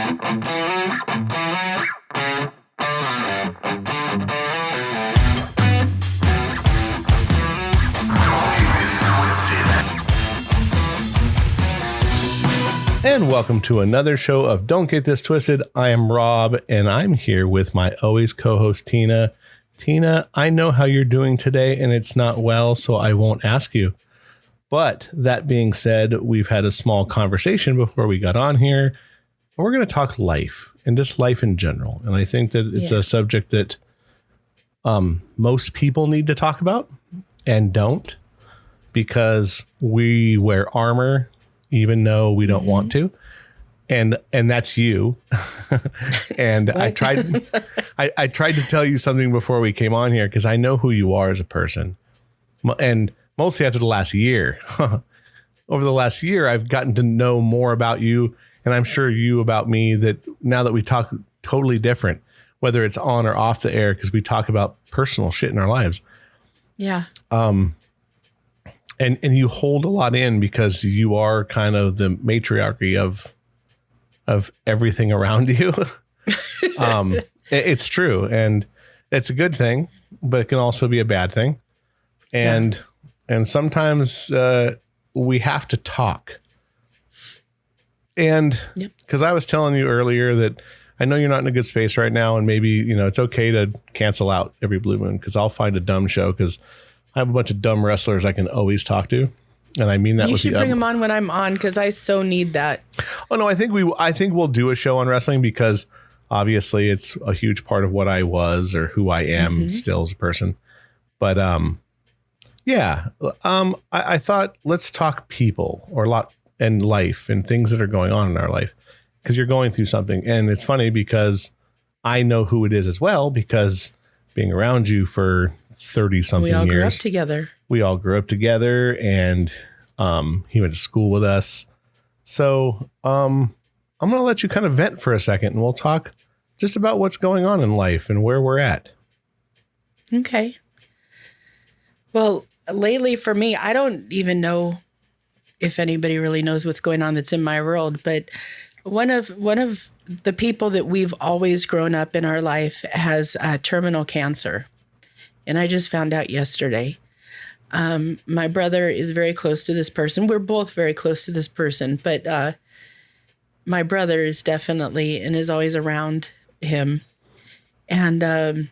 And welcome to another show of Don't Get This Twisted. I am Rob, and I'm here with my always co-host, Tina. Tina, I know how you're doing today, and it's not well, so I won't ask you. But that being said, we've had a small conversation before we got on here. And we're going to talk life and just life in general. And I think that it's a subject that most people need to talk about and don't, because we wear armor even though we don't want to. And that's you. And I tried to tell you something before we came on here, because I know who you are as a person. And mostly after the last year. Over the last year, I've gotten to know more about you, and I'm sure you about me, that now that we talk totally different, whether it's on or off the air, because we talk about personal shit in our lives. Yeah. And you hold a lot in because you are kind of the matriarchy of everything around you. It's true. And it's a good thing, but it can also be a bad thing. And sometimes we have to talk. And because I was telling you earlier that I know you're not in a good space right now, and maybe, it's okay to cancel out every blue moon, because I'll find a dumb show, because I have a bunch of dumb wrestlers I can always talk to. And I mean that. You should bring them on when I'm on, because I so need that. Oh no, I think we'll do a show on wrestling, because obviously it's a huge part of what I was or who I am still as a person. But I thought, let's talk people or a lot and life and things that are going on in our life, because you're going through something. And it's funny because I know who it is as well, because being around you for 30 something years. We all grew up together. We all grew up together, and he went to school with us. So I'm going to let you kind of vent for a second, and we'll talk just about what's going on in life and where we're at. Okay. Well, lately for me, I don't even know if anybody really knows what's going on that's in my world, but one of the people that we've always grown up in our life has terminal cancer. And I just found out yesterday. My brother is very close to this person. We're both very close to this person, but my brother is definitely and is always around him. And, I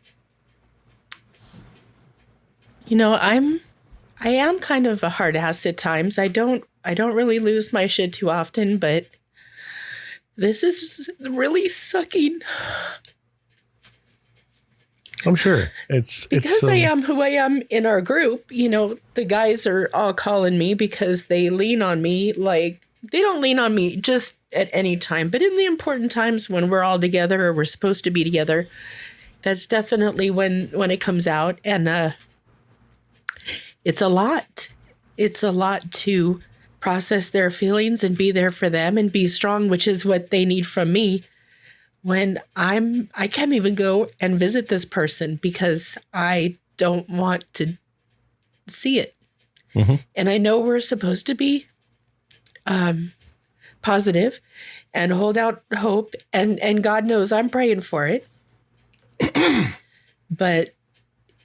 am kind of a hard ass at times. I don't really lose my shit too often, but this is really sucking. I'm sure it's I am who I am in our group. The guys are all calling me because they lean on me. Like, they don't lean on me just at any time, but in the important times when we're all together or we're supposed to be together, that's definitely when it comes out. And it's a lot. It's a lot to process their feelings and be there for them and be strong, which is what they need from me. When I can't even go and visit this person because I don't want to see it. Mm-hmm. And I know we're supposed to be positive and hold out hope. And God knows I'm praying for it. But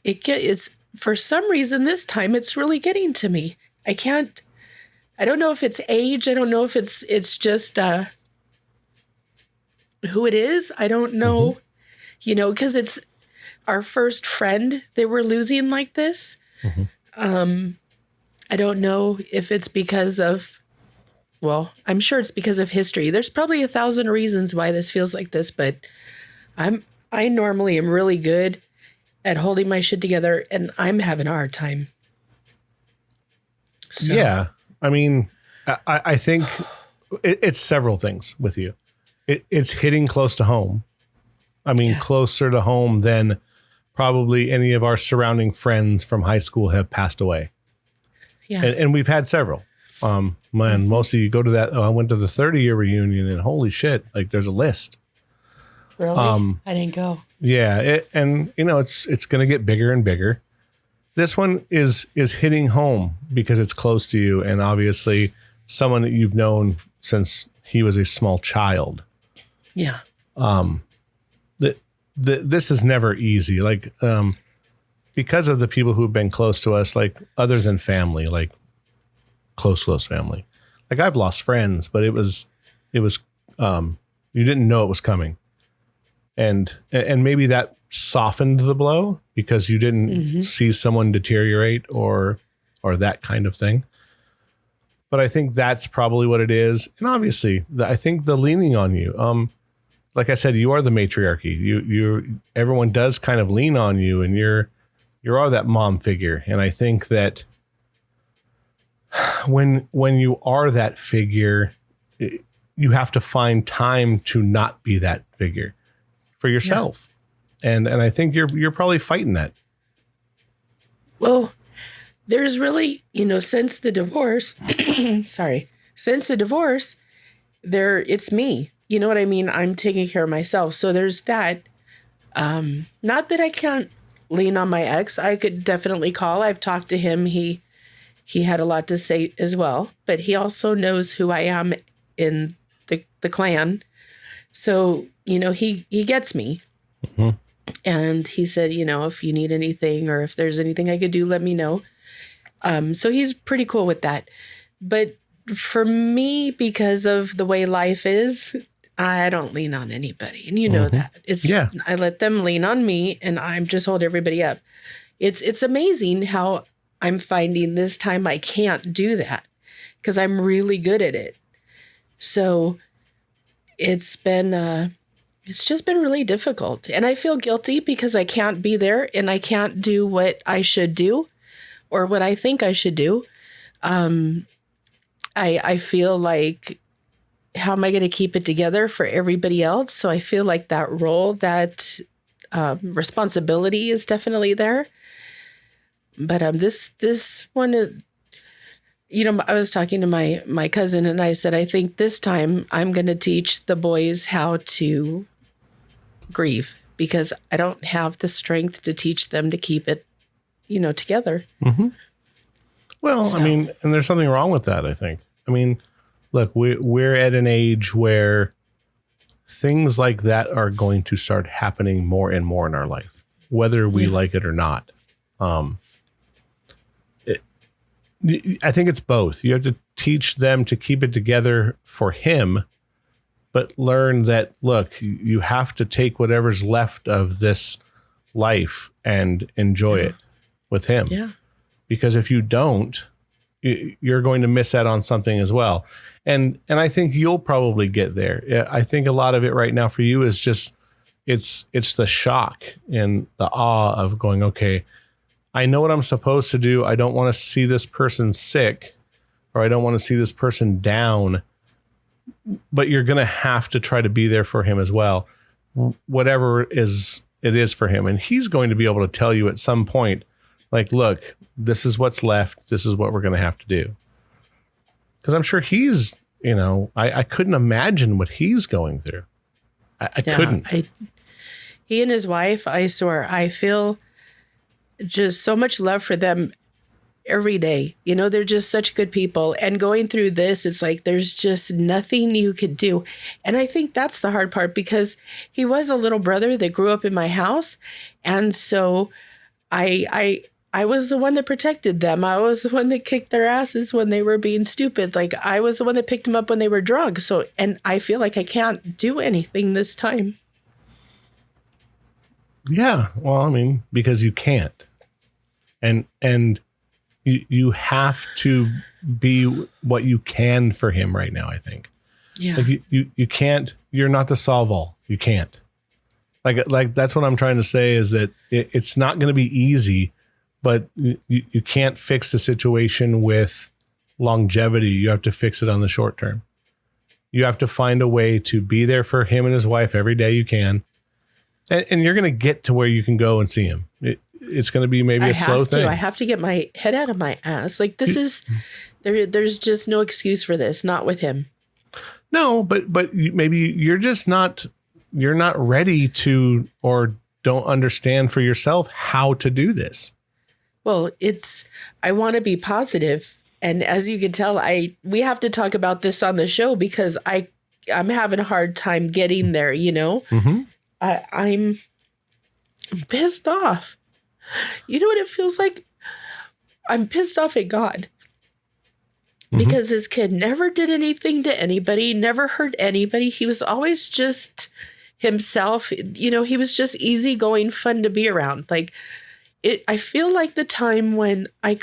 it's for some reason this time it's really getting to me. I don't know if it's age. I don't know if it's just who it is. I don't know, because it's our first friend that we're losing like this. Mm-hmm. I don't know if it's because of, I'm sure it's because of history. There's probably 1,000 reasons why this feels like this, but I normally am really good at holding my shit together, and I'm having a hard time. So. Yeah. I mean, I think it's several things with you. It's hitting close to home. I mean, closer to home than probably any of our surrounding friends from high school have passed away. Yeah. And we've had several. Most of you go to that. I went to the 30-year reunion, and holy shit, like there's a list. Really? I didn't go. Yeah. It's going to get bigger and bigger. This one is hitting home because it's close to you, and obviously someone that you've known since he was a small child. Yeah. This is never easy. Like, because of the people who've been close to us, like other than family, like close family. Like I've lost friends, but it was, you didn't know it was coming. And maybe that softened the blow because you didn't see someone deteriorate or that kind of thing. But I think that's probably what it is. And obviously I think the leaning on you, like I said, you are the matriarchy. Everyone does kind of lean on you, and you're all that mom figure. And I think that when you are that figure, you have to find time to not be that figure for yourself. Yeah. And I think you're probably fighting that. Well, there's really, since the divorce, it's me. You know what I mean? I'm taking care of myself. So there's that. Not that I can't lean on my ex. I could definitely call. I've talked to him. He had a lot to say as well, but he also knows who I am in the clan. So, he gets me. Mm-hmm. And he said, if you need anything or if there's anything I could do, let me know. So he's pretty cool with that. But for me, because of the way life is, I don't lean on anybody. And you know that. I let them lean on me and I'm just hold everybody up. It's amazing how I'm finding this time I can't do that because I'm really good at it. So it's just been really difficult. And I feel guilty because I can't be there and I can't do what I should do or what I think I should do. I feel like, how am I going to keep it together for everybody else? So I feel like that role, that responsibility is definitely there. But this one, I was talking to my cousin and I said, I think this time I'm going to teach the boys how to grieve because I don't have the strength to teach them to keep it, together. Mm-hmm. Well, I mean, and there's something wrong with that, I think. I mean, look, we're at an age where things like that are going to start happening more and more in our life, whether we like it or not. I think it's both. You have to teach them to keep it together for him, but learn that, look, you have to take whatever's left of this life and enjoy it with him. Yeah. Because if you don't, you're going to miss out on something as well. And I think you'll probably get there. I think a lot of it right now for you is just, it's the shock and the awe of going, okay, I know what I'm supposed to do. I don't want to see this person sick or I don't want to see this person down, but you're going to have to try to be there for him as well. Whatever it is for him. And he's going to be able to tell you at some point, like, look, this is what's left. This is what we're going to have to do. Because I'm sure he's, I couldn't imagine what he's going through. I couldn't. He and his wife, I swear, I feel just so much love for them every day. They're just such good people. And going through this, it's like there's just nothing you could do. And I think that's the hard part because he was a little brother that grew up in my house. And so I was the one that protected them. I was the one that kicked their asses when they were being stupid. Like I was the one that picked them up when they were drunk. So, and I feel like I can't do anything this time. Yeah. Well, I mean, because you can't. And you have to be what you can for him right now, I think. Yeah. Like you can't, you're not the solve all. You can't. Like that's what I'm trying to say is that it's not going to be easy, but you can't fix the situation with longevity. You have to fix it on the short term. You have to find a way to be there for him and his wife every day you can. And you're going to get to where you can go and see him. It's going to be maybe a slow thing. I have to get my head out of my ass. Like this is, there's just no excuse for this. Not with him. No, but maybe you're just not, you're not ready to, or don't understand for yourself how to do this. Well, I want to be positive. And as you can tell, we have to talk about this on the show because I'm having a hard time getting there, you know? Mm-hmm. I'm pissed off. You know what it feels like? I'm pissed off at God. Because this kid never did anything to anybody, never hurt anybody. He was always just himself. You know, he was just easygoing, fun to be around. Like I feel like the time when I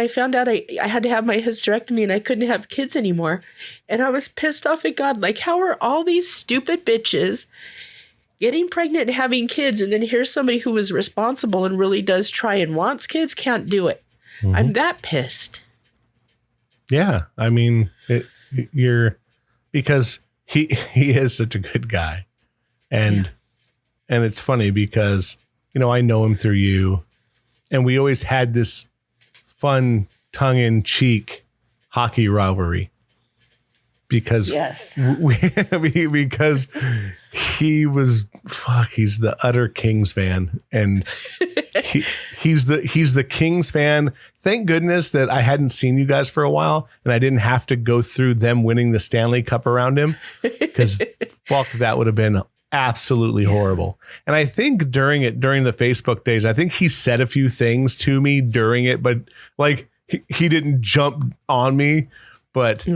found out I had to have my hysterectomy and I couldn't have kids anymore. And I was pissed off at God. Like, how are all these stupid bitches getting pregnant and having kids? And then here's somebody who was responsible and really does try and wants kids, can't do it. I'm that pissed. Yeah, I mean, because he is such a good guy, and it's funny because, you know, I know him through you, and we always had this fun tongue-in-cheek hockey rivalry because because he's the utter Kings fan, and he's the Kings fan. Thank goodness that I hadn't seen you guys for a while and I didn't have to go through them winning the Stanley Cup around him, because fuck, that would have been absolutely horrible. And I think during the Facebook days, I think he said a few things to me during it, but like he didn't jump on me. But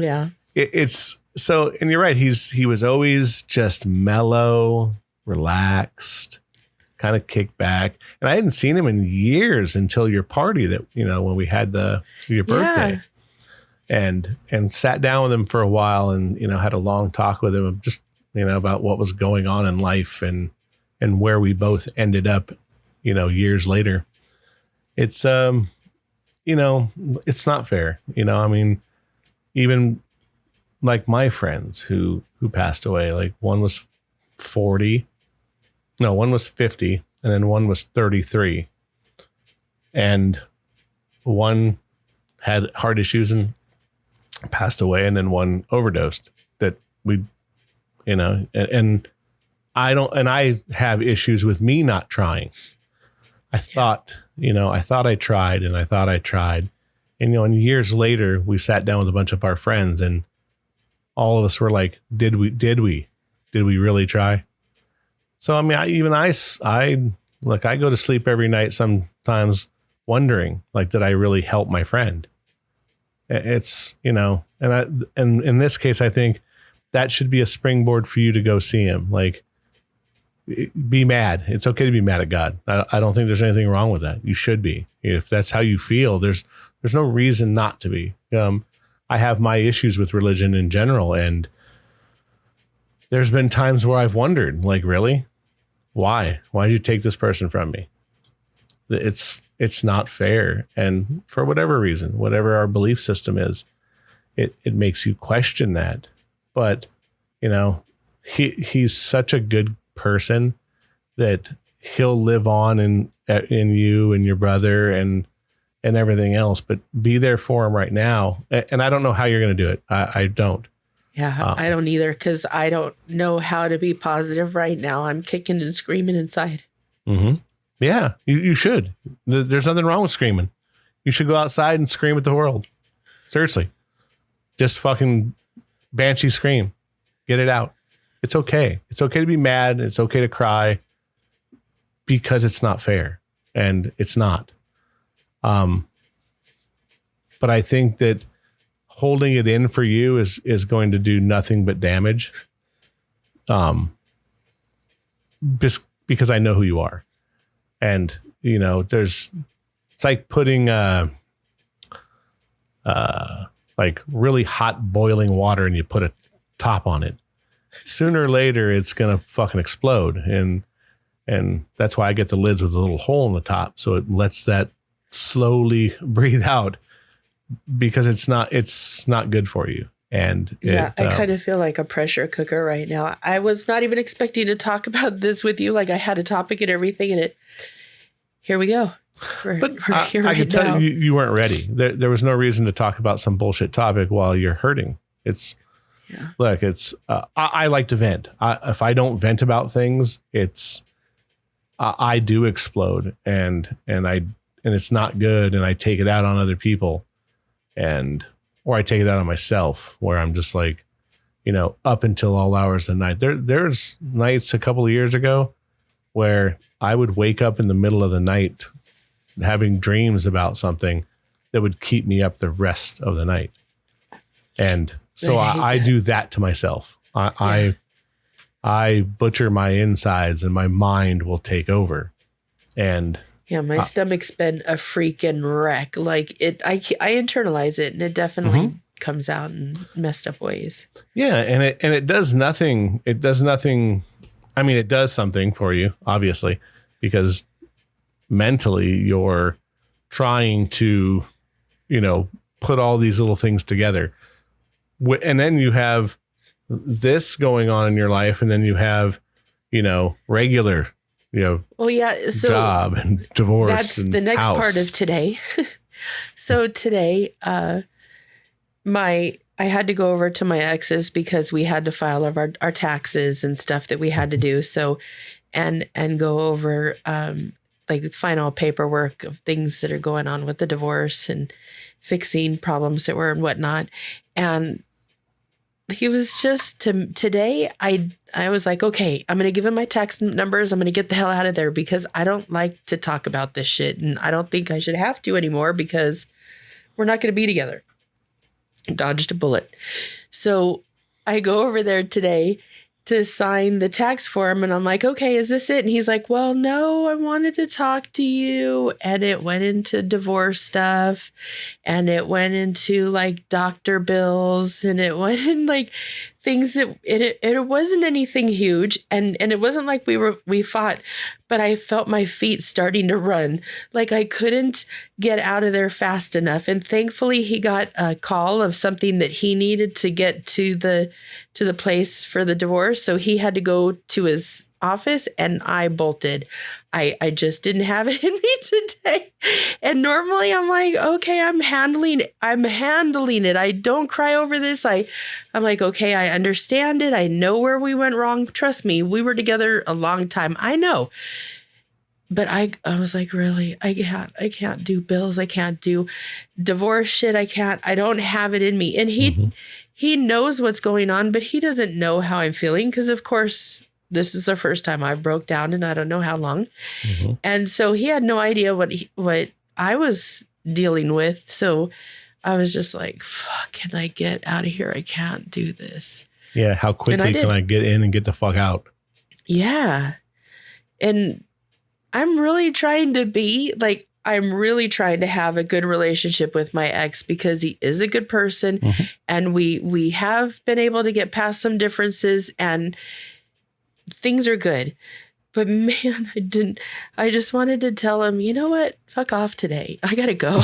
it's so, and you're right. He was always just mellow, relaxed, kind of kicked back. And I hadn't seen him in years until your party that, you know, when we had your birthday, and sat down with him for a while and, you know, had a long talk with him of just, you know, about what was going on in life and where we both ended up, you know, years later. It's, you know, it's not fair. You know, I mean, even like my friends who passed away, like one was 50, and then one was 33. And one had heart issues and passed away, and then one overdosed that we, you know, and I have issues with me not trying. I thought I tried. And, you know, and years later we sat down with a bunch of our friends and all of us were like, did we really try? So, I mean, I go to sleep every night sometimes wondering, like, did I really help my friend? It's, you know, and in this case, I think that should be a springboard for you to go see him. Like, be mad. It's okay to be mad at God. I don't think there's anything wrong with that. You should be. If that's how you feel, there's no reason not to be. I have my issues with religion in general, and there's been times where I've wondered, like, really? Why did you take this person from me? It's not fair. And for whatever reason, whatever our belief system is, it makes you question that. But, you know, he's such a good person that he'll live on in you and your brother and everything else, but be there for him right now. And I don't know how you're going to do it. I don't. Yeah, I don't either, because I don't know how to be positive right now. I'm kicking and screaming inside. Mm-hmm. Yeah, you should. There's nothing wrong with screaming. You should go outside and scream at the world. Seriously. Just fucking banshee scream. Get it out. It's okay. It's okay to be mad. It's okay to cry, because it's not fair, and it's not. But I think that holding it in for you is going to do nothing but damage. Just because I know who you are, and you know, it's like putting like really hot boiling water and you put a top on it. Sooner or later, it's gonna fucking explode, and that's why I get the lids with a little hole in the top, so it lets that slowly breathe out, because it's not good for you. And I kind of feel like a pressure cooker right now. I was not even expecting to talk about this with you. Like, I had a topic and everything, and here we go. We're here right I can tell now. you weren't ready. There was no reason to talk about some bullshit topic while you're hurting. Look, I like to vent. If I don't vent about things, I do explode, and it's not good, and I take it out on other people, or I take it out on myself, where I'm just like, up until all hours of the night. There's nights a couple of years ago where I would wake up in the middle of the night having dreams about something that would keep me up the rest of the night. And so I do that to myself. I butcher my insides and my mind will take over. And yeah, my stomach's been a freaking wreck. Like I internalize it, and it definitely comes out in messed up ways. Yeah, and it does nothing. It does nothing. I mean, it does something for you, obviously, because mentally you're trying to, put all these little things together. And then you have this going on in your life, and then you have, regular, well, yeah, so job and divorce. That's and the next house. part of today. So today, I had to go over to my ex's because we had to file our taxes and stuff that we had to do. So, and go over like final paperwork of things that are going on with the divorce and fixing problems that were and whatnot. And he was just today. I was like, okay, I'm going to give him my tax numbers. I'm going to get the hell out of there because I don't like to talk about this shit. And I don't think I should have to anymore because we're not going to be together. Dodged a bullet. So I go over there today to sign the tax form, and I'm like, okay, is this it? And he's like, well, no, I wanted to talk to you. And it went into divorce stuff, and it went into like doctor bills, and it went in like things that it wasn't anything huge, and it wasn't like we fought, but I felt my feet starting to run. Like I couldn't get out of there fast enough. And thankfully he got a call of something that he needed to get to the place for the divorce. So he had to go to his office, and I bolted. I just didn't have it in me today. And normally I'm like, okay, I'm handling it. I don't cry over this. I'm like, okay, I understand it. I know where we went wrong. Trust me, we were together a long time. I know. But I was like, really, I can't do bills. I can't do divorce shit. I don't have it in me. And he knows what's going on, but he doesn't know how I'm feeling. Cause of course, this is the first time I broke down in I don't know how long. And so he had no idea what I was dealing with. So I was just like, fuck, can I get out of here? I can't do this. Yeah. How quickly can I get in and get the fuck out? Yeah. And I'm really trying to have a good relationship with my ex because he is a good person. And we have been able to get past some differences and things are good. But man, I just wanted to tell him, you know what? Fuck off today. I gotta go.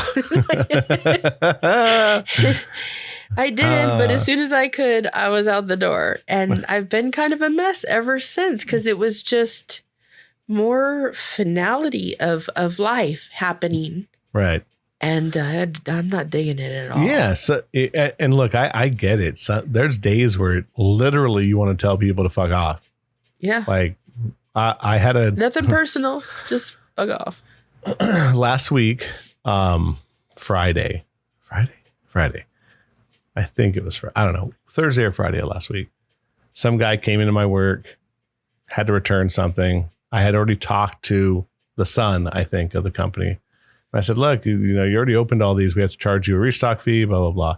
I didn't, but as soon as I could, I was out the door. And I've been kind of a mess ever since because it was just more finality of life happening. Right. And I'm not digging it at all. Yeah. So, and look, I get it. So there's days where literally you want to tell people to fuck off. Yeah. Like I had nothing personal, just fuck off. Last week, Friday. I think it was, I don't know, Thursday or Friday of last week. Some guy came into my work, had to return something. I had already talked to the son, I think, of the company. And I said, look, you already opened all these. We have to charge you a restock fee, blah, blah, blah.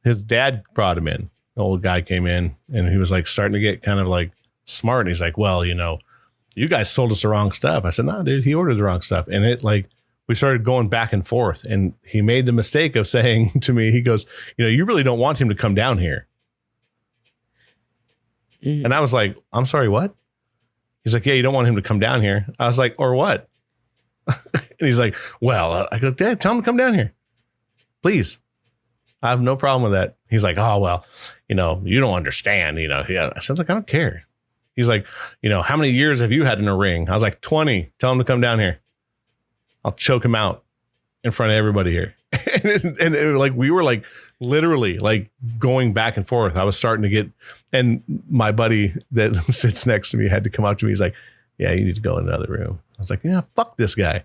His dad brought him in. The old guy came in and he was like starting to get kind of like smart. And he's like, well, you guys sold us the wrong stuff. I said, no, dude, he ordered the wrong stuff. And it like, we started going back and forth. And he made the mistake of saying to me, he goes, you really don't want him to come down here. And I was like, I'm sorry, what? He's like, yeah, you don't want him to come down here. I was like, or what? And he's like, well, I go, Dad, tell him to come down here. Please. I have no problem with that. He's like, oh, well, you don't understand, Yeah. I said, look, I don't care. He's like, how many years have you had in a ring? I was like, 20. Tell him to come down here. I'll choke him out in front of everybody here. and like, we were like, literally like going back and forth. I was starting to get, and my buddy that sits next to me had to come up to me. He's like, yeah, you need to go in another room. I was like, yeah, fuck this guy.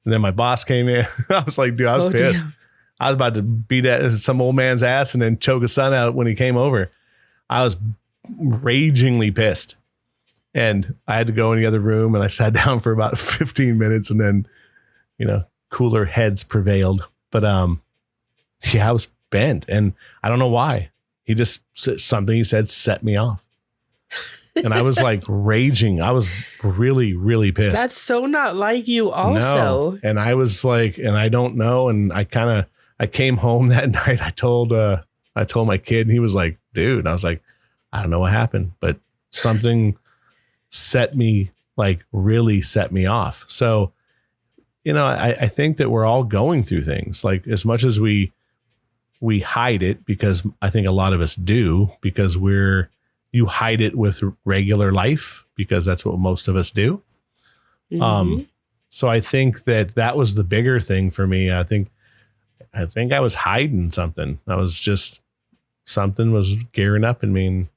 And then my boss came in. I was like, dude, I was pissed. Damn. I was about to beat some old man's ass and then choke his son out when he came over. I was ragingly pissed. And I had to go in the other room and I sat down for about 15 minutes and then, cooler heads prevailed. But I was bent and I don't know why. He just said something he said set me off. And I was like raging. I was really, really pissed. That's so not like you also. No. And I was like, and I don't know. And I came home that night. I told my kid and he was like, dude, and I was like, I don't know what happened, but something really set me off. So, I think that we're all going through things like as much as we hide it, because I think a lot of us do, because you hide it with regular life because that's what most of us do. Mm-hmm. So I think that was the bigger thing for me. I think I was hiding something. Something was gearing up in me. And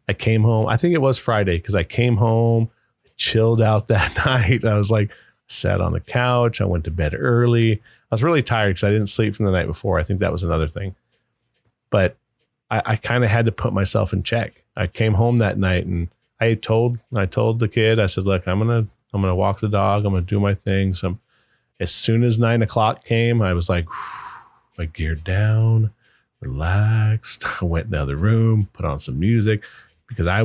I came home. I think it was Friday because I came home, chilled out that night. I was like, sat on the couch. I went to bed early. I was really tired because I didn't sleep from the night before. I think that was another thing. But I kind of had to put myself in check. I came home that night and I told the kid, I said, look, I'm gonna walk the dog. I'm gonna do my thing. So as soon as 9:00 came, I was like, I geared down, relaxed. I went in the other room, put on some music because I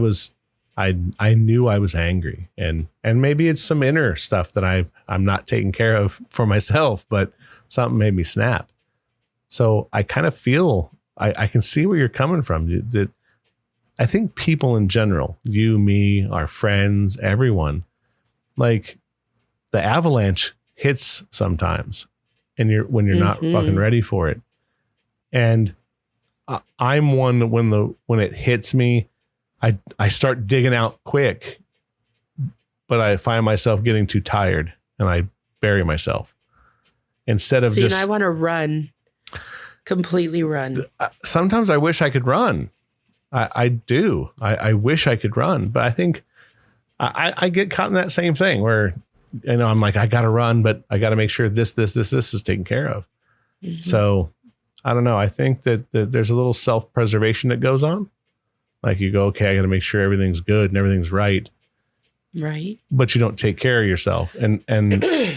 knew I was angry and maybe it's some inner stuff that I'm not taking care of for myself, but something made me snap. So I kind of feel I can see where you're coming from. That I think people in general, you, me, our friends, everyone, like the avalanche hits sometimes and when you're not fucking ready for it. And I'm one when it hits me, I start digging out quick, but I find myself getting too tired and I bury myself instead of and I want to run, completely run. Sometimes I wish I could run. I do. I wish I could run, but I think I get caught in that same thing where, I'm like, I got to run, but I got to make sure this is taken care of. Mm-hmm. So I don't know. I think that there's a little self-preservation that goes on. Like you go, okay, I got to make sure everything's good and everything's right. Right. But you don't take care of yourself. And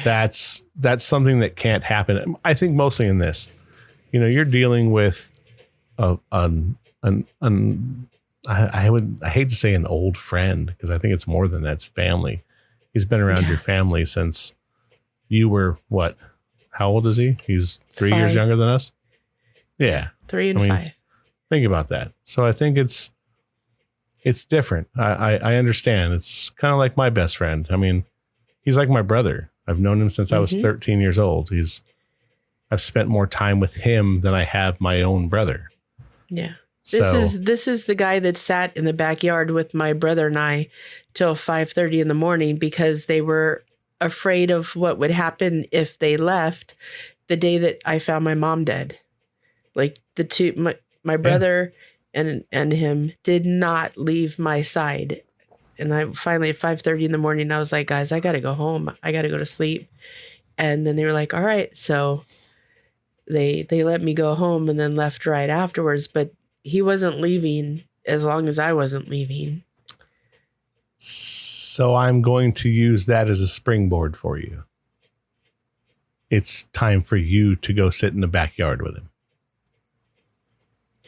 that's something that can't happen. I think mostly in this, you're dealing with I hate to say an old friend because I think it's more than that. It's family. He's been around your family since you were what? How old is he? He's 3 years younger than us. Yeah. 3 and 5. Think about that. So I think it's different. I understand. It's kind of like my best friend. I mean, he's like my brother. I've known him since I was 13 years old. I've spent more time with him than I have my own brother. Yeah. This is the guy that sat in the backyard with my brother and I till 5:30 in the morning because they were afraid of what would happen if they left the day that I found my mom dead. Like the two, my brother and him did not leave my side. And I finally at 5:30 in the morning, I was like, guys, I got to go home. I got to go to sleep. And then they were like, all right. So they let me go home and then left right afterwards. But he wasn't leaving as long as I wasn't leaving. So I'm going to use that as a springboard for you. It's time for you to go sit in the backyard with him.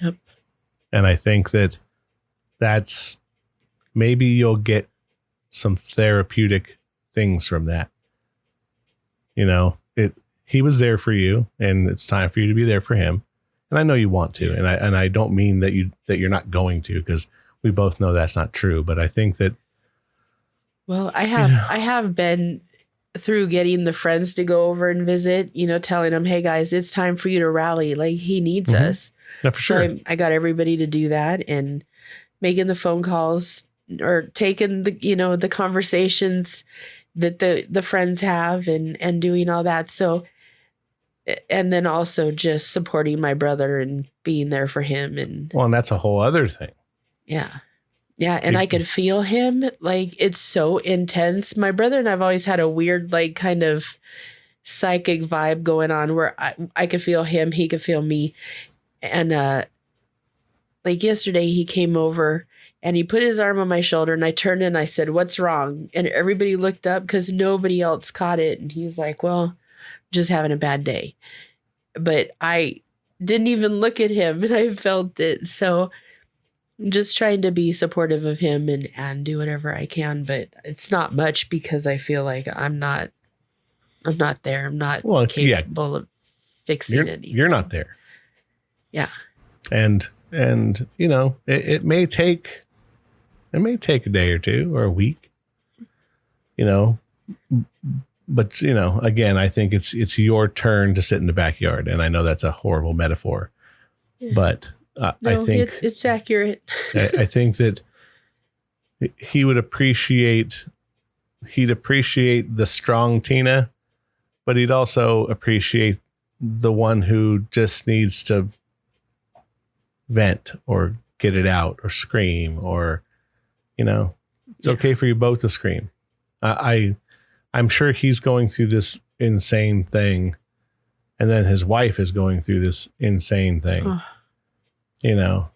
Yep. And I think that's maybe you'll get some therapeutic things from that. He was there for you and it's time for you to be there for him. And I know you want to, and I don't mean that you're not going to, because we both know that's not true. But I think that. Well, I have been through getting the friends to go over and visit, telling them, hey guys, it's time for you to rally. Like he needs us. Yeah, for sure. So I got everybody to do that and making the phone calls or taking the conversations that the friends have and doing all that. So, and then also just supporting my brother and being there for him. And that's a whole other thing. Yeah. Yeah. And I could feel him. Like it's so intense. My brother and I've always had a weird, like kind of psychic vibe going on where I could feel him. He could feel me. And like yesterday, he came over and he put his arm on my shoulder, and I turned and I said, "What's wrong?" And everybody looked up because nobody else caught it. And he was like, "Well, just having a bad day." But I didn't even look at him, and I felt it. So I'm just trying to be supportive of him and do whatever I can. But it's not much because I feel like I'm not there. I'm not capable of fixing it. You're not there. Yeah. And you know, it may take a day or two or a week, you know, but you know, again, I think it's your turn to sit in the backyard. And I know that's a horrible metaphor, but no, I think it's accurate. I think that he'd appreciate the strong Tina, but he'd also appreciate the one who just needs to vent or get it out or scream, or, you know, it's okay for you both to scream. I'm sure he's going through this insane thing, and then his wife is going through this insane thing. You know,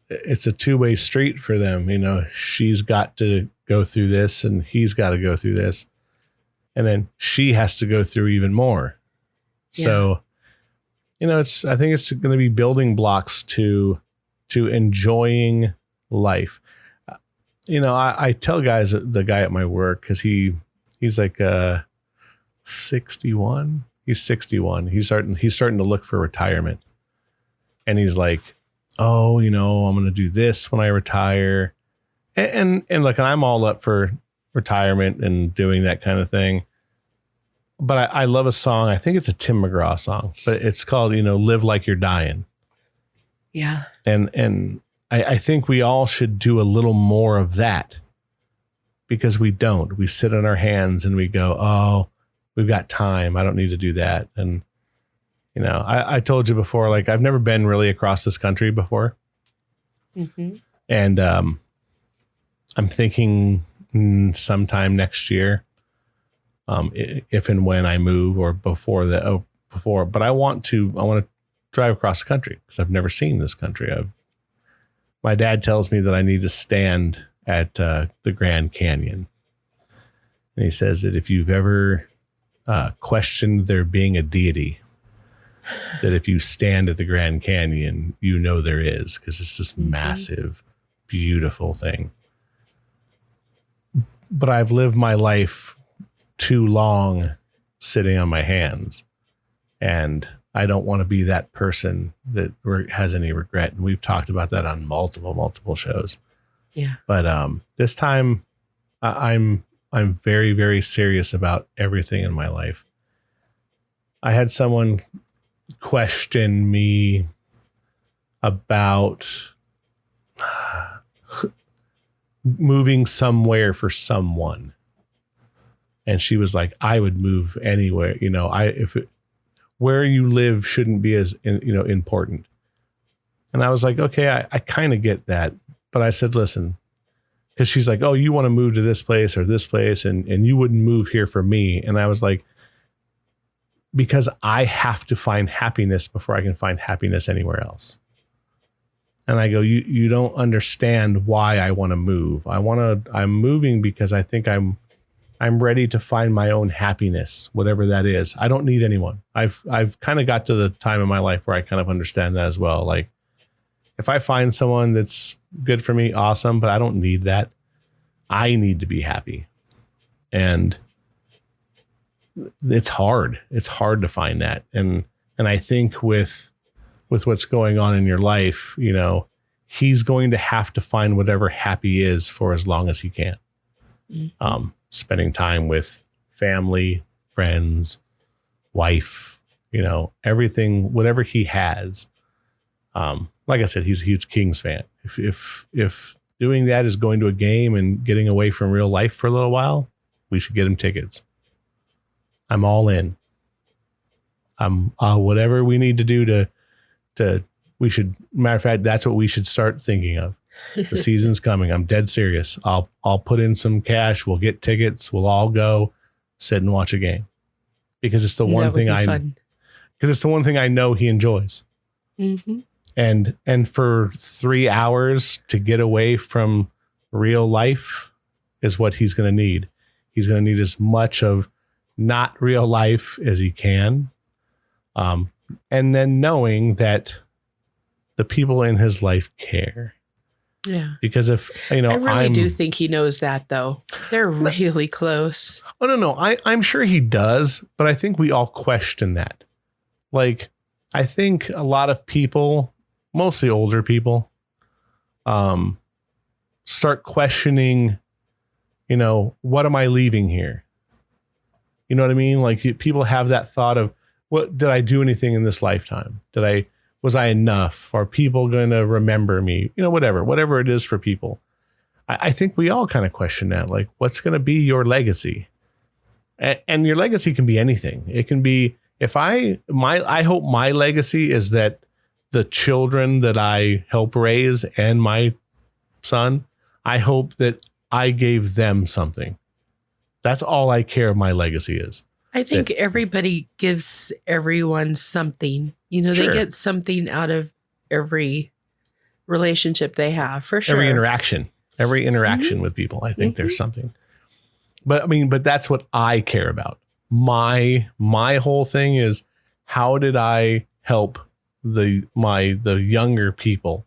it's a two-way street for them. You know, she's got to go through this and he's got to go through this, and then she has to go through even more. Yeah. So, you know, I think it's going to be building blocks to enjoying life. You know, I tell guys, the guy at my work, because he's like 61. He's 61. He's starting to look for retirement. And he's like, "Oh, you know, I'm going to do this when I retire." And look, I'm all up for retirement and doing that kind of thing. But I love a song. I think it's a Tim McGraw song, but it's called, you know, "Live Like You're Dying." Yeah. And I think we all should do a little more of that, because we don't. We sit on our hands and we go, "Oh, we've got time. I don't need to do that." And, you know, I told you before, like, I've never been really across this country before. Mm-hmm. And I'm thinking sometime next year, if and when I move, or before, but I want to drive across the country, because I've never seen this country. My dad tells me that I need to stand at the Grand Canyon. And he says that if you've ever questioned there being a deity, that if you stand at the Grand Canyon, you know there is, because it's this massive, beautiful thing. But I've lived my life too long sitting on my hands, and I don't want to be that person that has any regret. And we've talked about that on multiple shows. Yeah. But this time I'm very, very serious about everything in my life. I had someone question me about moving somewhere for someone. And she was like, "I would move anywhere. You know, where you live shouldn't be as important." And I was like, okay, I kind of get that. But I said, listen, because she's like, "Oh, you want to move to this place or this place, and you wouldn't move here for me." And I was like, because I have to find happiness before I can find happiness anywhere else. And I go, you don't understand why I want to move. I'm moving because I think I'm ready to find my own happiness, whatever that is. I don't need anyone. I've kind of got to the time in my life where I kind of understand that as well. Like, if I find someone that's good for me, awesome, but I don't need that. I need to be happy. And it's hard. It's hard to find that. And I think with what's going on in your life, you know, he's going to have to find whatever happy is for as long as he can. Mm-hmm. Spending time with family, friends, wife, you know, everything, whatever he has. Like I said, he's a huge Kings fan. If doing that is going to a game and getting away from real life for a little while, we should get him tickets. I'm all in. Whatever we need to do we should, matter of fact, that's what we should start thinking of. The season's coming. I'm dead serious. I'll put in some cash. We'll get tickets. We'll all go sit and watch a game, because it's the one thing I know he enjoys. Mm-hmm. And for 3 hours to get away from real life is what he's going to need. He's going to need as much of not real life as he can. And then knowing that the people in his life care. Yeah. Because if, I really do think he knows that, though. They're really close. Oh, no. I'm sure he does, but I think we all question that. Like, I think a lot of people, mostly older people, start questioning, what am I leaving here? You know what I mean? Like, people have that thought of, what did I do anything in this lifetime? Was I enough? Are people going to remember me? Whatever it is for people. I think we all kind of question that. Like, what's going to be your legacy? And your legacy can be anything. It can be, I hope my legacy is that the children that I help raise and my son, I hope that I gave them something. That's all I care my legacy is. I think everybody gives everyone something. They Sure. get something out of every relationship they have, for sure. Every interaction with people, I think there's something. But that's what I care about. My whole thing is, how did I help the younger people?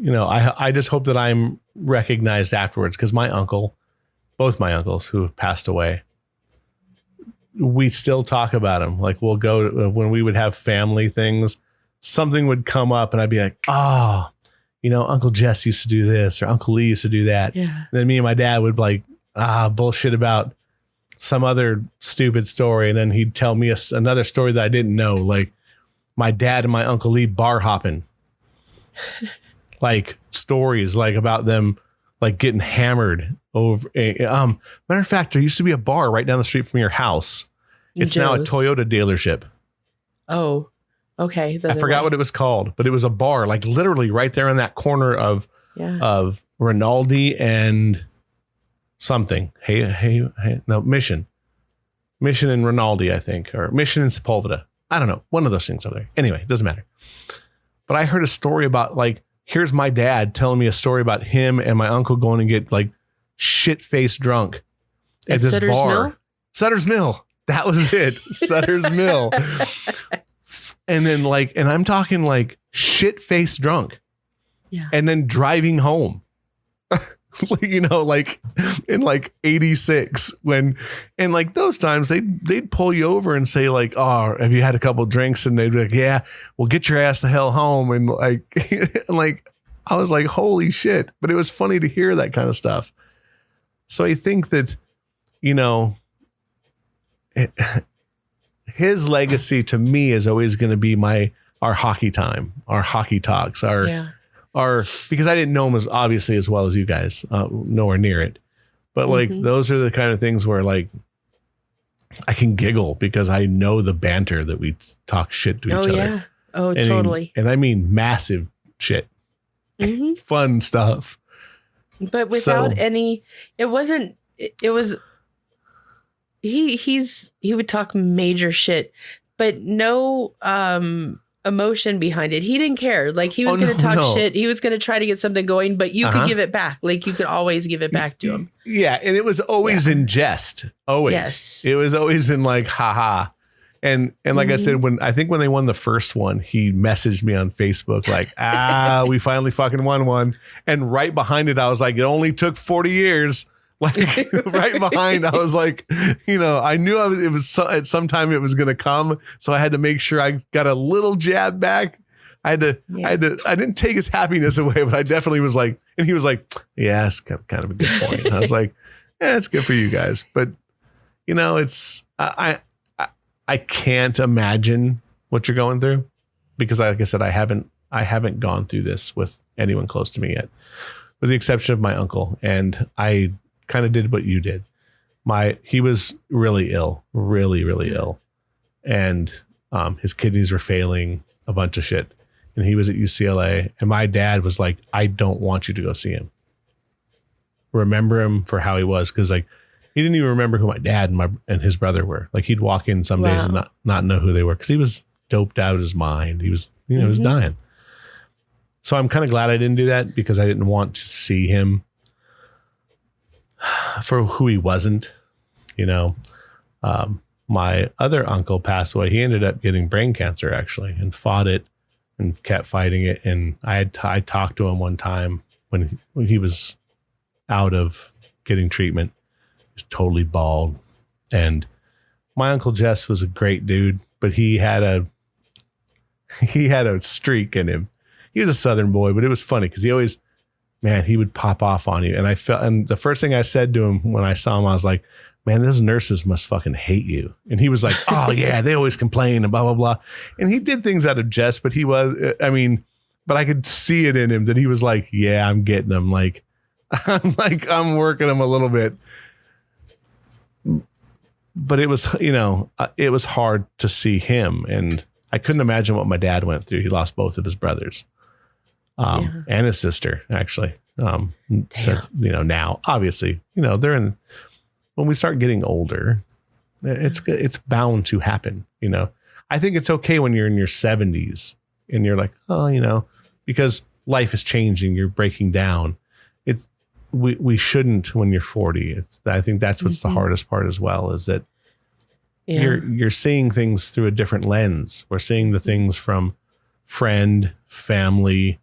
I just hope that I'm recognized afterwards, because both my uncles who have passed away, we still talk about them. Like, we'll go to, when we would have family things, something would come up and I'd be like, Uncle Jess used to do this, or Uncle Lee used to do that. Yeah. And then me and my dad would like, bullshit about some other stupid story. And then he'd tell me another story that I didn't know. Like, my dad and my Uncle Lee bar hopping, like stories like about them, like getting hammered over. Matter of fact, there used to be a bar right down the street from your house. It's now a Toyota dealership. Oh, okay. I forgot what it was called, but it was a bar, like literally right there in that corner of Rinaldi and something. Mission and Rinaldi, I think, or Mission and Sepulveda. I don't know. One of those things over there. Anyway, it doesn't matter. But I heard a story about, like, here's my dad telling me a story about him and my uncle going to get like shit-faced drunk at this Sutter's bar. Mill? Sutter's Mill. That was it. Sutter's Mill. And then and I'm talking like shit-faced drunk. Yeah. And then driving home. Like in 86 and like those times they'd pull you over and say like, oh, have you had a couple drinks? And they'd be like, yeah, well, get your ass the hell home. And like I was like, holy shit. But it was funny to hear that kind of stuff. So I think that, his legacy to me is always going to be our hockey time, our hockey talks, because I didn't know him as well as you guys, nowhere near it. But like, those are the kind of things where like I can giggle because I know the banter that we talk shit to each other. Yeah. Oh, totally. And I mean massive shit, fun stuff. But without he would talk major shit, but no, emotion behind it. He didn't care. Like, he was going to talk shit. He was going to try to get something going, but you could give it back. Like, you could always give it back to him. Yeah. And it was always in jest. Always. Yes. It was always in like, haha. And like I said, when they won the first one, he messaged me on Facebook like, we finally fucking won one. And right behind it, I was like, it only took 40 years. Like right behind, I was like, I knew at some time it was going to come. So I had to make sure I got a little jab back. I didn't take his happiness away, but I definitely was like, and he was like, yeah, that's kind of a good point. And I was like, yeah, it's good for you guys. But it's, I can't imagine what you're going through, because like I said, I haven't gone through this with anyone close to me yet, with the exception of my uncle. And I kind of did what you did. He was really ill, really, really ill. And his kidneys were failing, a bunch of shit. And he was at UCLA. And my dad was like, I don't want you to go see him. Remember him for how he was. Cause like, he didn't even remember who my dad and his brother were. Like, he'd walk in some days and not know who they were. Cause he was doped out of his mind. He was, he was dying. So I'm kind of glad I didn't do that because I didn't want to see him for who he wasn't. You know, my other uncle passed away. He ended up getting brain cancer actually and fought it and kept fighting it. And I talked to him one time when he was out of getting treatment. He was totally bald. And my Uncle Jess was a great dude, but he had a streak in him. He was a Southern boy, but it was funny because he would pop off on you. And the first thing I said to him when I saw him, I was like, man, those nurses must fucking hate you. And he was like, oh yeah, they always complain and blah, blah, blah. And he did things out of jest, but but I could see it in him that he was like, yeah, I'm getting them. I'm working them a little bit. But it was, it was hard to see him. And I couldn't imagine what my dad went through. He lost both of his brothers and his sister, actually. So, now, obviously, they're when we start getting older, it's bound to happen. I think it's okay when you're in your 70s and you're like, because life is changing, you're breaking down. We shouldn't when you're 40. I think that's what's the hardest part as well, is that you're seeing things through a different lens. We're seeing the things from friend, family,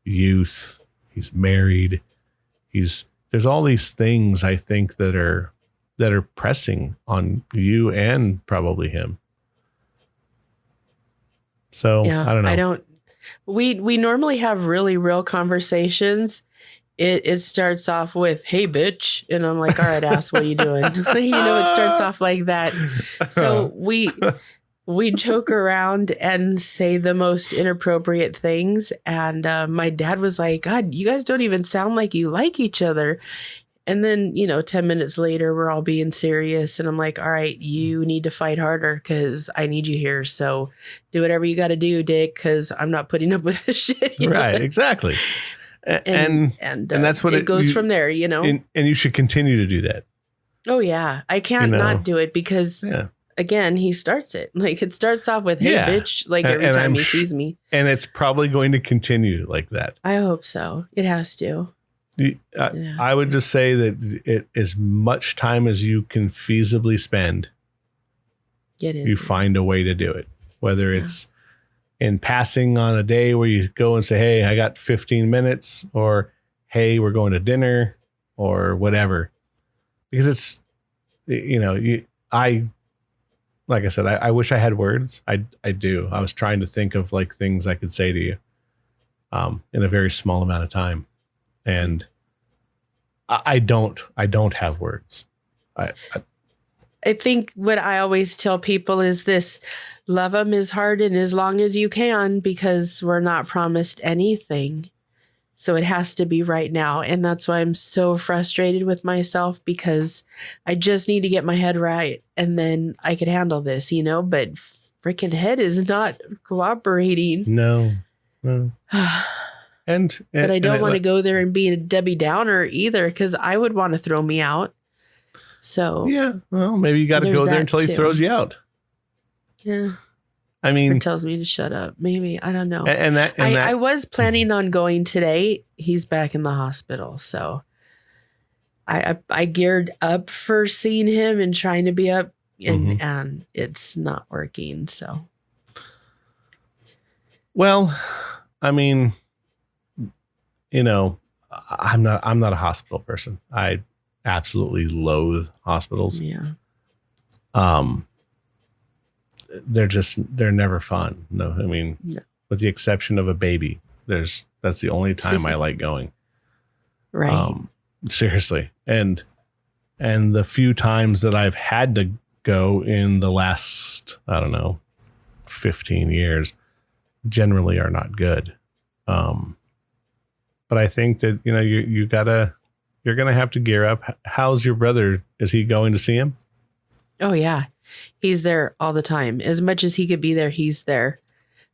youth. He's married. There's all these things I think that are pressing on you and probably him. So I don't know. We normally have really real conversations. It starts off with, hey, bitch. And I'm like, all right, ass, what are you doing? It starts off like that. So we joke around and say the most inappropriate things. And my dad was like, God, you guys don't even sound like you like each other. And then, 10 minutes later, we're all being serious. And I'm like, all right, you need to fight harder because I need you here. So do whatever you got to do, Dick, because I'm not putting up with this shit. Right, exactly. And that's what it goes from there, And you should continue to do that. Oh, yeah. I can't not do it because, again, he starts it. Like, it starts off with, hey, bitch, like every time he sees me. And it's probably going to continue like that. I hope so. It has to. I would just say that as much time as you can feasibly spend, you find a way to do it. Whether it's in passing on a day where you go and say, hey, I got 15 minutes, or hey, we're going to dinner, or whatever. Because it's, like I said, I wish I had words. I do. I was trying to think of like things I could say to you in a very small amount of time. And I don't have words. I think what I always tell people is this: love them as hard and as long as you can, because we're not promised anything. So it has to be right now. And that's why I'm so frustrated with myself, because I just need to get my head right and then I could handle this, but freaking head is not cooperating. No. But I don't want to go there and be a Debbie Downer either, because I would want to throw me out. So yeah, well, maybe you got to go there until he throws you out. Yeah, I mean, or tells me to shut up. Maybe, I don't know. I was planning on going today. He's back in the hospital, so I geared up for seeing him and trying to be up, and it's not working. So, well, I mean, I'm not a hospital person. I absolutely loathe hospitals. Yeah. They're never fun. No, I mean, with the exception of a baby, that's the only time I like going. Right. Seriously. And the few times that I've had to go in the last, 15 years generally are not good. But I think that, you're going to have to gear up. How's your brother? Is he going to see him? Oh, yeah. He's there all the time. As much as he could be there, he's there.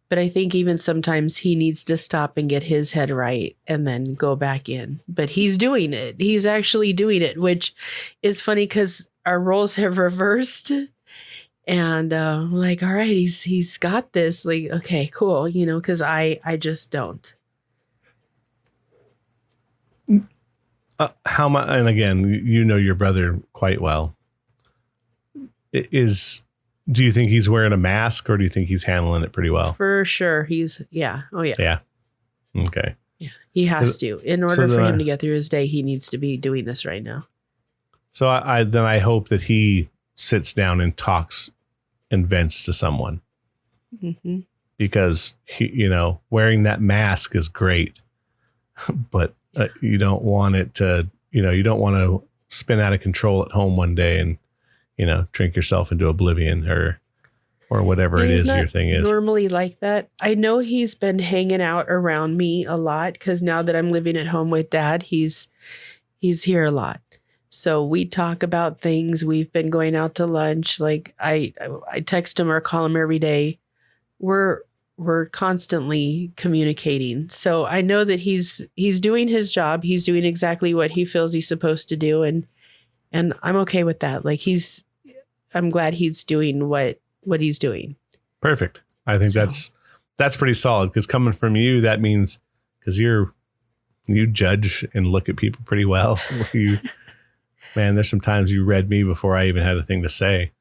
But I think even sometimes he needs to stop and get his head right and then go back in. But he's doing it. He's actually doing it, which is funny because our roles have reversed. And like, all right, he's got this. Like, okay, cool. Because I just don't. How much? And again, you know your brother quite well. Do you think he's wearing a mask, or do you think he's handling it pretty well? For sure. Yeah. Oh, yeah. Yeah. Okay. Yeah. He has to. In order for him to get through his day, he needs to be doing this right now. So I hope that he sits down and talks and vents to someone. Mm-hmm. Because wearing that mask is great, but you don't want it to, you don't want to spin out of control at home one day and, drink yourself into oblivion or whatever it is your thing is. Normally like that. I know he's been hanging out around me a lot because now that I'm living at home with Dad, he's here a lot. So we talk about things. We've been going out to lunch. Like I text him or call him every day. We're constantly communicating. So I know that he's doing his job. He's doing exactly what he feels he's supposed to do. And I'm okay with that. Like I'm glad he's doing what he's doing. Perfect. I think that's pretty solid, because coming from you, that means, because you judge and look at people pretty well. Man, there's some times you read me before I even had a thing to say.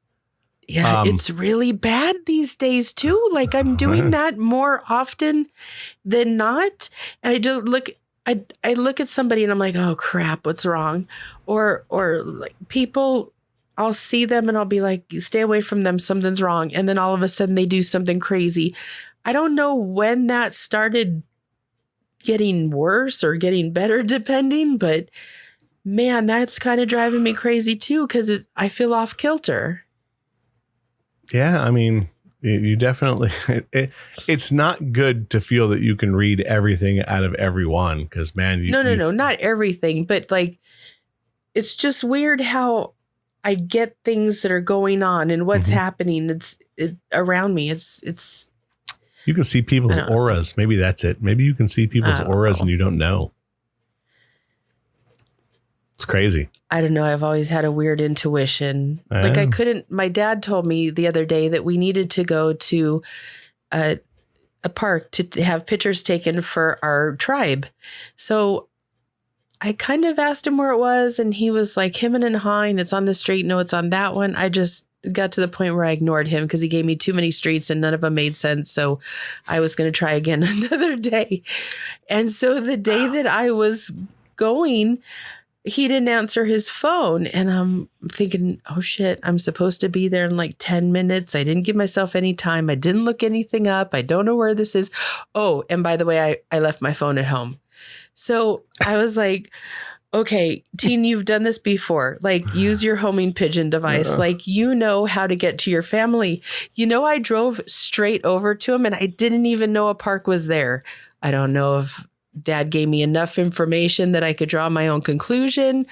Yeah, it's really bad these days too. Like I'm doing that more often than not. And I look at somebody and I'm like, oh crap, what's wrong? Or like people, I'll see them and I'll be like, stay away from them, something's wrong. And then all of a sudden they do something crazy. I don't know when that started getting worse or getting better, depending, but man, that's kind of driving me crazy too, because I feel off kilter. Yeah, I mean, you definitely, it's not good to feel that you can read everything out of everyone, because man, no, not everything, but like, it's just weird how I get things that are going on and what's happening. It's around me. It's. You can see people's auras. Maybe that's it. Maybe you can see people's auras and you don't know. It's crazy. I don't know. I've always had a weird intuition. My dad told me the other day that we needed to go to a park to have pictures taken for our tribe. So I kind of asked him where it was, and he was like, Himman and Hine, it's on this street. No, it's on that one. I just got to the point where I ignored him because he gave me too many streets and none of them made sense. So I was going to try again another day. And so the day that I was going, he didn't answer his phone, and I'm thinking, oh shit, I'm supposed to be there in like 10 minutes. I didn't give myself any time. I didn't look anything up. I don't know where this is. Oh, and by the way, I left my phone at home. So I was like, okay, teen, you've done this before. Like, use your homing pigeon device. Like, you know how to get to your family. I drove straight over to him and I didn't even know a park was there. I don't know if Dad gave me enough information that I could draw my own conclusion,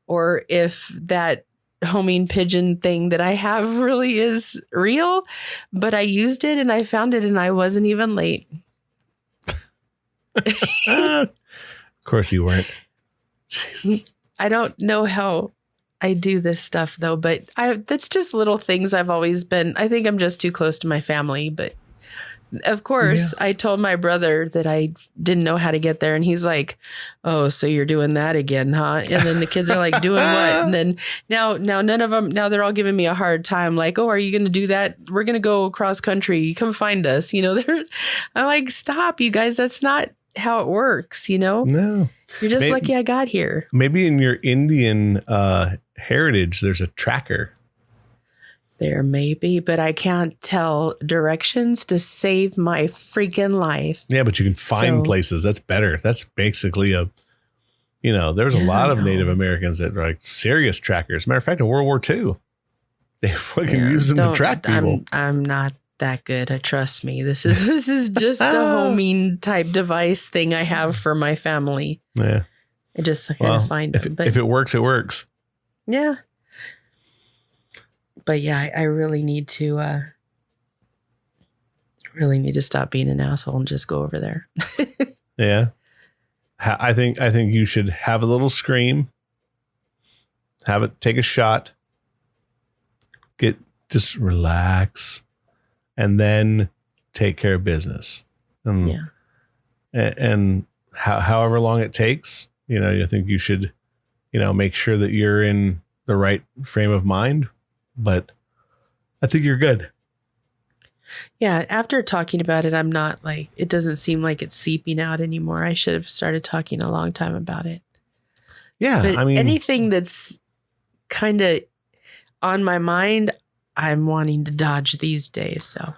or if that homing pigeon thing that I have really is real, but I used it and I found it and I wasn't even late. Of course you weren't. I don't know how I do this stuff though, but that's just little things I've always been. I think I'm just too close to my family, but of course, I told my brother that I didn't know how to get there. And he's like, oh, so you're doing that again, huh? And then the kids are like, doing what? And then now none of them, now they're all giving me a hard time. Like, oh, are you going to do that? We're going to go cross country. Come find us. I'm like, stop, you guys. That's not how it works. No, you're just lucky I got here. Maybe in your Indian heritage, there's a tracker. There may be, but I can't tell directions to save my freaking life. Yeah, but you can find places. That's better. That's basically there's a lot of Native Americans that are like serious trackers. Matter of fact, in World War II, they fucking used them to track people. I'm not that good. Trust me. This is just a homing type device thing I have for my family. Yeah. I just gotta find them. If it works, it works. Yeah. But yeah, I really need to stop being an asshole and just go over there. Yeah. I think you should have a little scream, have it, take a shot, just relax, and then take care of business. And however long it takes, I think you should make sure that you're in the right frame of mind. But I think you're good. Yeah. After talking about it, I'm not like, it doesn't seem like it's seeping out anymore. I should have started talking a long time about it. Yeah. But I mean, anything that's kind of on my mind, I'm wanting to dodge these days. So,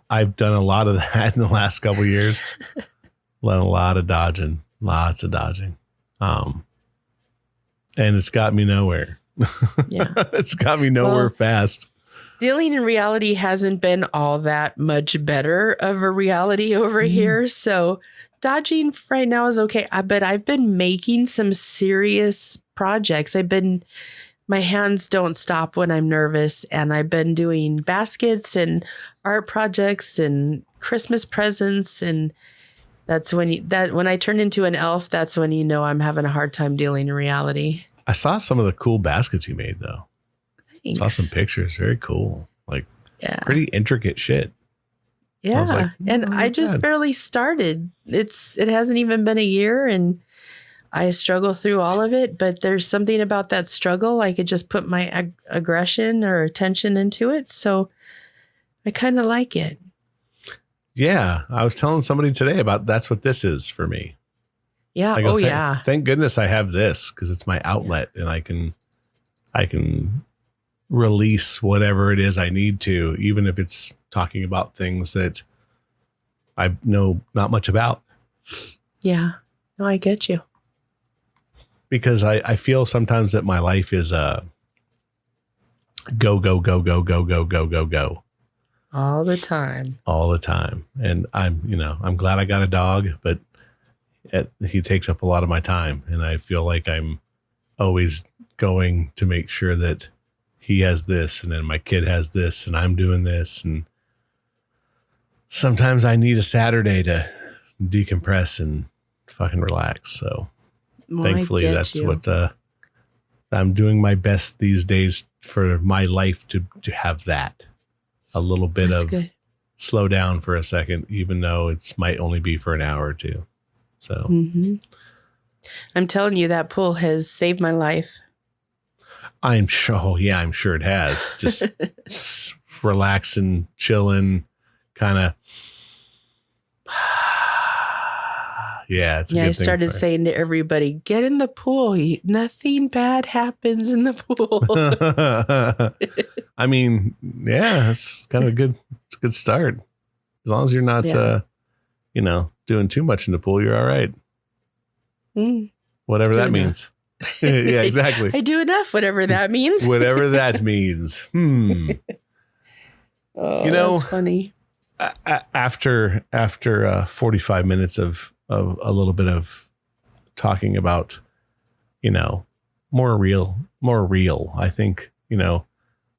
I've done a lot of that in the last couple of years. Done a lot of dodging, lots of dodging. And it's got me nowhere. yeah. It's got me nowhere fast. Dealing in reality hasn't been all that much better of a reality over here. So dodging right now is okay. But I've been making some serious projects. My hands don't stop when I'm nervous. And I've been doing baskets and art projects and Christmas presents. And that's when I turn into an elf, that's when I'm having a hard time dealing in reality. I saw some of the cool baskets you made, though. Thanks. Saw some pictures. Very cool. Like, pretty intricate shit. Yeah. Like, and I just barely started. It hasn't even been a year, and I struggle through all of it. But there's something about that struggle. I could just put my aggression or attention into it. So I kind of like it. Yeah. I was telling somebody today about that's what this is for me. Yeah. Yeah. Thank goodness I have this, because it's my outlet, and I can release whatever it is I need to, even if it's talking about things that I know not much about. Yeah. No, I get you. Because I feel sometimes that my life is a go, go, go, go, go, go, go, go, go. All the time. All the time. And I'm glad I got a dog, but he takes up a lot of my time, and I feel like I'm always going to make sure that he has this, and then my kid has this, and I'm doing this. And sometimes I need a Saturday to decompress and fucking relax. So thankfully that's what I'm doing my best these days for my life, to have that a little bit that's of good. Slow down for a second, even though it might only be for an hour or two. So I'm telling you, that pool has saved my life. I'm sure. Oh, yeah, I'm sure it has. Just relaxing, chilling, kind of. Yeah, it's a good I started thing saying to everybody, get in the pool. Nothing bad happens in the pool. I mean, yeah, it's kind of good. It's a good start. As long as you're not, doing too much in the pool, you're all right. Whatever that means. Yeah, exactly. I do enough, whatever that means. Whatever that means. Oh, that's funny. After 45 minutes of a little bit of talking about, more real. I think,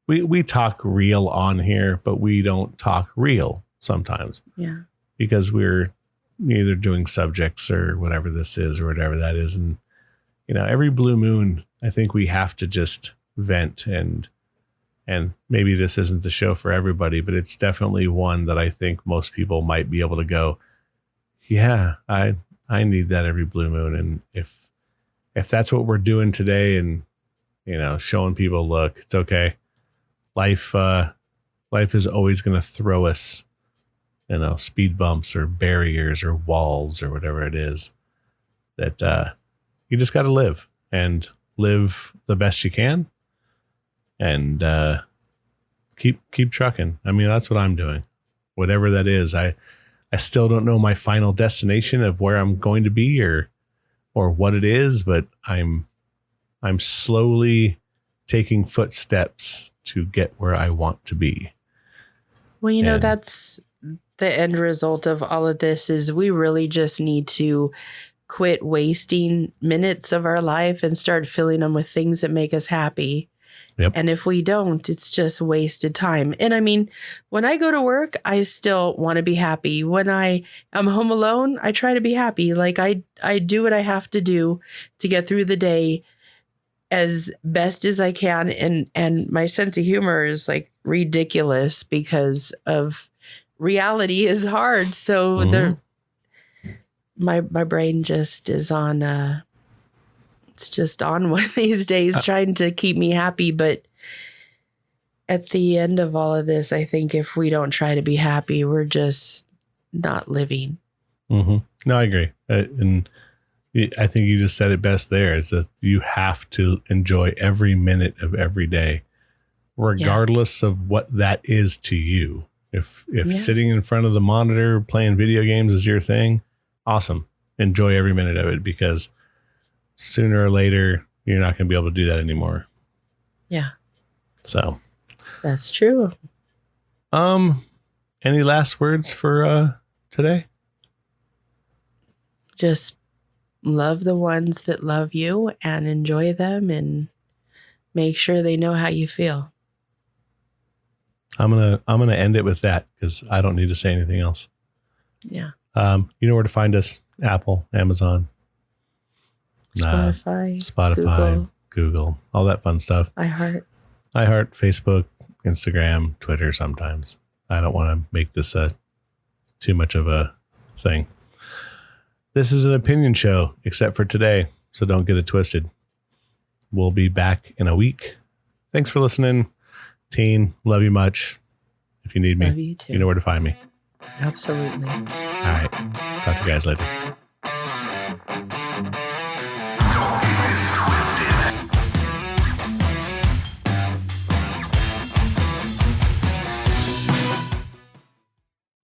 we talk real on here, but we don't talk real sometimes. Yeah. Because we're either doing subjects or whatever this is or whatever that is. And, every blue moon, I think we have to just vent, and maybe this isn't the show for everybody, but it's definitely one that I think most people might be able to go, yeah, I need that every blue moon. And if that's what we're doing today, and, showing people, look, it's okay. Life is always going to throw us, speed bumps or barriers or walls or whatever it is, that you just got to live the best you can, and keep trucking. I mean, that's what I'm doing, whatever that is. I still don't know my final destination of where I'm going to be or what it is, but I'm slowly taking footsteps to get where I want to be. Well, that's the end result of all of this, is we really just need to quit wasting minutes of our life and start filling them with things that make us happy. Yep. And if we don't, it's just wasted time. And I mean, when I go to work, I still want to be happy. When I am home alone, I try to be happy. Like I do what I have to do to get through the day as best as I can. And my sense of humor is like ridiculous because of reality is hard. So my brain just is on it's just on one of these days trying to keep me happy. But at the end of all of this, I think if we don't try to be happy, we're just not living. Mm-hmm. No, I agree. And I think you just said it best there, is that you have to enjoy every minute of every day, regardless of what that is to you. If sitting in front of the monitor playing video games is your thing, awesome. Enjoy every minute of it, because sooner or later you're not going to be able to do that anymore. Yeah. So that's true. Any last words for today? Just love the ones that love you and enjoy them, and make sure they know how you feel. I'm gonna end it with that, because I don't need to say anything else. Yeah. You know where to find us: Apple, Amazon, Spotify, Google, all that fun stuff. iHeart, Facebook, Instagram, Twitter. Sometimes I don't want to make this too much of a thing. This is an opinion show, except for today, so don't get it twisted. We'll be back in a week. Thanks for listening. Teen, love you much. If you need me, love you too. You know where to find me. Absolutely. All right. Talk to you guys later.